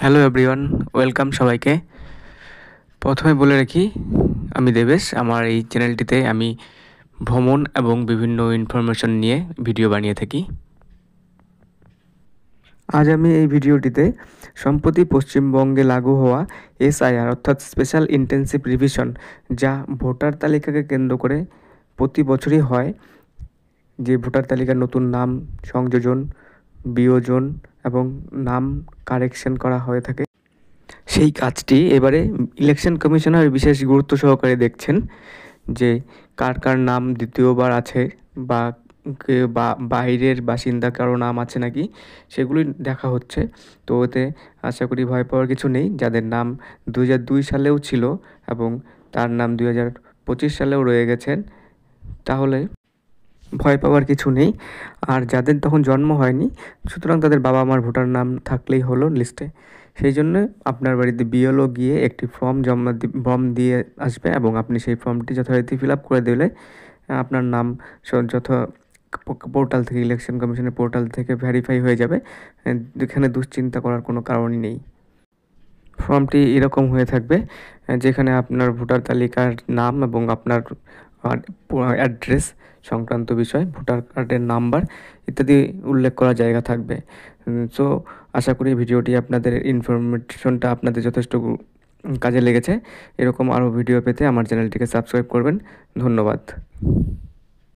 Hello everyone, welcome সবাইকে। প্রথমে বলে রাখি, আমি দেবেশ। আমার এই চ্যানেলটিতে আমি ভ্রমণ এবং বিভিন্ন ইনফরমেশন নিয়ে ভিডিও বানিয়ে থাকি। আজ আমি এই ভিডিওটিতে সম্প্রতি পশ্চিমবঙ্গে লাগু হওয়া এসআইআর অর্থাৎ স্পেশাল ইন্টেন্সিভ রিভিশন, যা ভোটার তালিকাকে কেন্দ্র করে প্রতি বছরই হয়, যে ভোটার তালিকার নতুন নাম সংযোজন, বিয়োজন এবং নাম কারেকশন করা হয়ে থাকে, সেই কাজটি এবারে ইলেকশন কমিশনার বিশেষ গুরুত্ব সহকারে দেখছেন, যে কার কার নাম দ্বিতীয়বার আছে বা বাইরের বাসিন্দা কারো নাম আছে নাকি, সেগুলি দেখা হচ্ছে। তো এতে আশা করি ভয় পাওয়ার কিছু নেই। যাদের নাম 2002 সালেও ছিল এবং তার নাম 2025 সালেও রয়ে গেছেন, তাহলে ভয় পাওয়ার কিছু নেই। আর যাদের তখন জন্ম হয়নি, সুতরাং তাদের বাবা মার ভোটার নাম থাকলেই হলো লিস্টে। সেই জন্য আপনার বাড়িতে বিএলও গিয়ে একটি ফর্ম দিয়ে আসবে এবং আপনি সেই ফর্মটি যথারীতি ফিল আপ করে দিলে আপনার নাম পোর্টাল থেকে, ইলেকশন কমিশনের পোর্টাল থেকে ভেরিফাই হয়ে যাবে। এখানে দুশ্চিন্তা করার কোনো কারণই নেই। ফর্মটি এরকম হয়ে থাকবে, যেখানে আপনার ভোটার তালিকার নাম এবং আপনার অ্যাড্রেস সংক্রান্ত বিষয়, ভোটার কার্ডের নাম্বার ইত্যাদি উল্লেখ করা জায়গা থাকবে। সো আশা করি ভিডিওটি আপনাদের ইনফরমেশনটা আপনাদের যথেষ্ট কাজে লেগেছে। এরকম আরও ভিডিও পেতে আমার চ্যানেলটিকে সাবস্ক্রাইব করবেন। ধন্যবাদ।